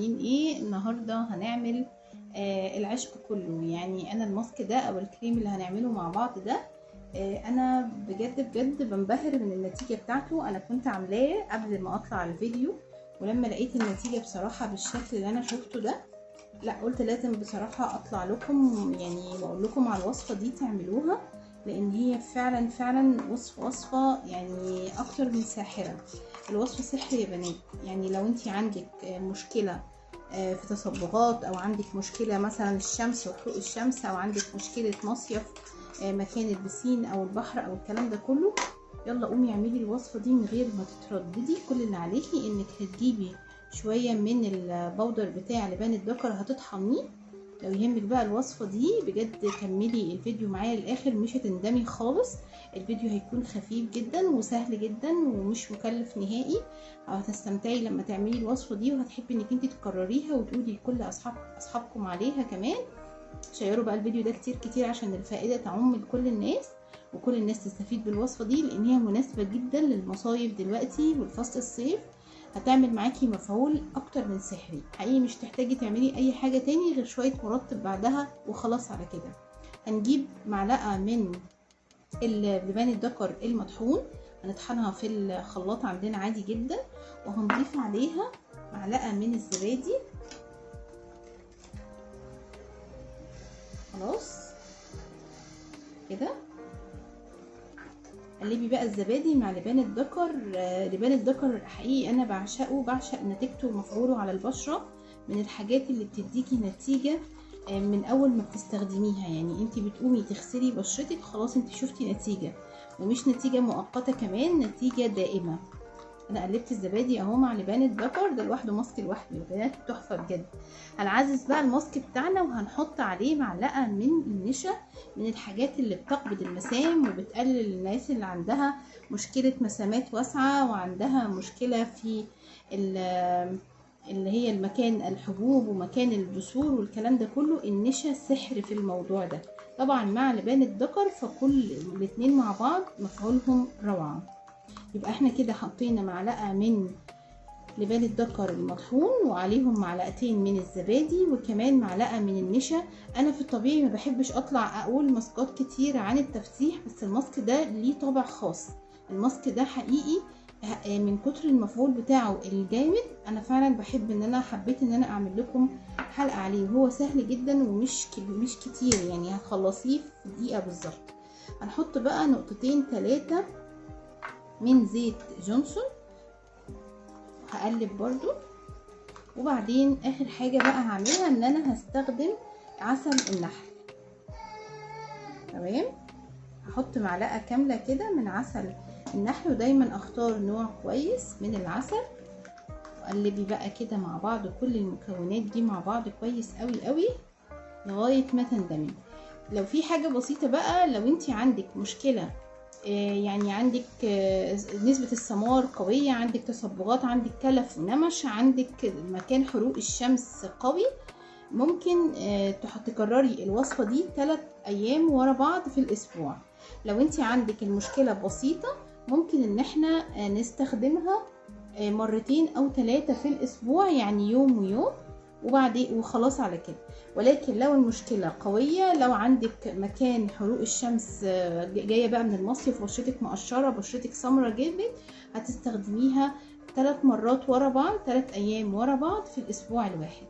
عاملين ايه؟ النهارده هنعمل العشق كله. يعني انا الماسك ده او الكريم اللي هنعمله مع بعض ده انا بجد بنبهر من النتيجه بتاعته. انا كنت عاملاه قبل ما اطلع الفيديو، ولما لقيت النتيجه بصراحه بالشكل اللي انا شفته ده، لا قلت لازم بصراحه اطلع لكم يعني واقول لكم على الوصفه دي تعملوها، لان هي فعلا وصفه يعني اكتر من ساحره. الوصفه سحر يا بنات. يعني لو انت عندك مشكله في تصبغات، او عندك مشكله مثلا الشمس وحروق الشمس، او عندك مشكله مصيف مكان البسين او البحر او الكلام ده كله، يلا قومي اعملي الوصفه دي من غير ما تترددي. كل اللي عليكي انك هتجيبي شويه من البودر بتاع لبان الذكر هتطحنيه. لو يهمك بقى الوصفه دي بجد كملي الفيديو معايا للاخر، مش هتندمي خالص. الفيديو هيكون خفيف جدا وسهل جدا ومش مكلف نهائي، هتستمتعي لما تعملي الوصفه دي، وهتحبي انك انت تكرريها وتقولي لكل اصحابكم عليها كمان. شيروا بقى الفيديو ده كتير عشان الفائده تعم لكل الناس، وكل الناس تستفيد بالوصفه دي، لان هي مناسبه جدا للمصايف دلوقتي والفصل الصيف. هتعمل معاكي مفعول اكتر من سحري حقيقي. مش تحتاجي تعملي اي حاجه تاني غير شويه مرطب بعدها وخلاص على كده. هنجيب معلقه من لبان الذكر المطحون، هنطحنها في الخلاط عندنا عادي جدا، وهنضيف عليها معلقه من الزبادي. خلاص كده قلبي بقى الزبادي مع لبان الذكر. لبان الذكر حقيقي انا بعشق نتيجته ومفعوله على البشره، من الحاجات اللي بتديكي نتيجه من اول ما بتستخدميها. يعني انت بتقومي تغسلي بشرتك خلاص انت شفتي نتيجه، ومش نتيجه مؤقته، كمان نتيجه دائمه. انا قلبت الزبادي اهو مع لبان الذكر ده لوحده، ماسك لوحده يا بنات تحفه بجد. هنعزز بقى الماسك بتاعنا وهنحط عليه معلقه من النشا، من الحاجات اللي بتقبض المسام وبتقلل الناس اللي عندها مشكله مسامات واسعه، وعندها مشكله في اللي هي المكان الحبوب ومكان البثور والكلام ده كله. النشا سحر في الموضوع ده طبعا مع لبان الذكر، فكل الاتنين مع بعض مفعولهم روعه. يبقى احنا كده حطينا معلقه من لبان الذكر المطحون، وعليهم معلقتين من الزبادي، وكمان معلقه من النشا. انا في الطبيعي ما بحبش اطلع اقول ماسكات كتير عن التفتيح، بس الماسك ده ليه طابع خاص. الماسك ده حقيقي من كتر المفعول بتاعه الجامد، انا فعلا بحب ان انا حبيت ان انا اعمل لكم حلقه عليه. وهو سهل جدا ومش مش كتير، يعني هتخلصيه في دقيقه بالظبط. هنحط بقى نقطتين 3 من زيت جونسون، هقلب برضو. وبعدين اخر حاجة بقى هعملها ان انا هستخدم عسل النحل. تمام، هحط معلقة كاملة كده من عسل النحل، ودايما اختار نوع كويس من العسل. وقلبي بقى كده مع بعض كل المكونات دي مع بعض كويس قوي لغاية ما تندمج. لو في حاجة بسيطة بقى، لو انت عندك مشكلة يعني عندك نسبة السمار قوية، عندك تصبغات، عندك كلف ونمش، عندك مكان حروق الشمس قوي، ممكن تكرري الوصفة دي 3 أيام ورا بعض في الأسبوع. لو انت عندك المشكلة بسيطة ممكن ان احنا نستخدمها 2 أو 3 في الأسبوع، يعني يوم ويوم وبعدين وخلاص على كده. ولكن لو المشكلة قوية، لو عندك مكان حروق الشمس جاية بقى من المصيف، بشرتك مقشرة، بشرتك سمرة جدا، هتستخدميها 3 مرات ورا بعض، 3 أيام ورا بعض في الأسبوع الواحد.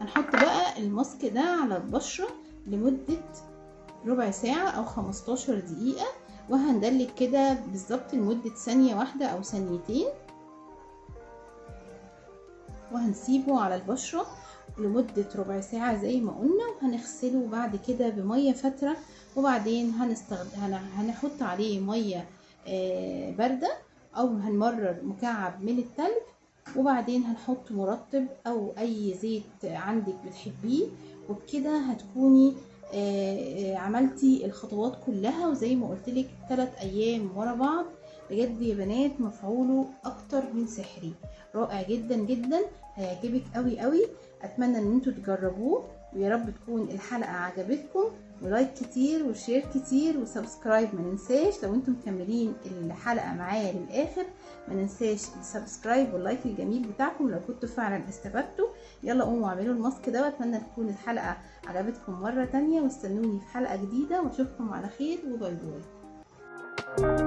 هنحط بقى الماسك ده على البشرة لمدة ربع ساعة أو 15 دقيقة، وهندلك كده بالظبط لمدة ثانية واحدة أو ثانيتين، وهنسيبه على البشرة لمدة ربع ساعة زي ما قلنا. وهنغسله بعد كده بمية فترة، وبعدين هنحط عليه مية باردة، او هنمرر مكعب من التلج، وبعدين هنحط مرطب او اي زيت عندك بتحبيه. وبكده هتكوني عملتي الخطوات كلها، وزي ما قلتلك 3 ايام ورا بعض. بجد يا بنات مفعوله اكتر من سحري، رائع جدا هيعجبك قوي. اتمنى ان انتوا تجربوه، ويا رب تكون الحلقة عجبتكم. ولايك كتير وشير كتير وسبسكرايب. ما ننساش لو انتم مكملين الحلقه معايا للاخر، ما ننساش السبسكرايب واللايك الجميل بتاعكم لو كنتوا فعلا استفدتوا. يلا قوموا اعملوا الماسك ده، واتمنى تكون الحلقه عجبتكم مره تانية، واستنوني في حلقه جديده، واشوفكم على خير، وباي باي.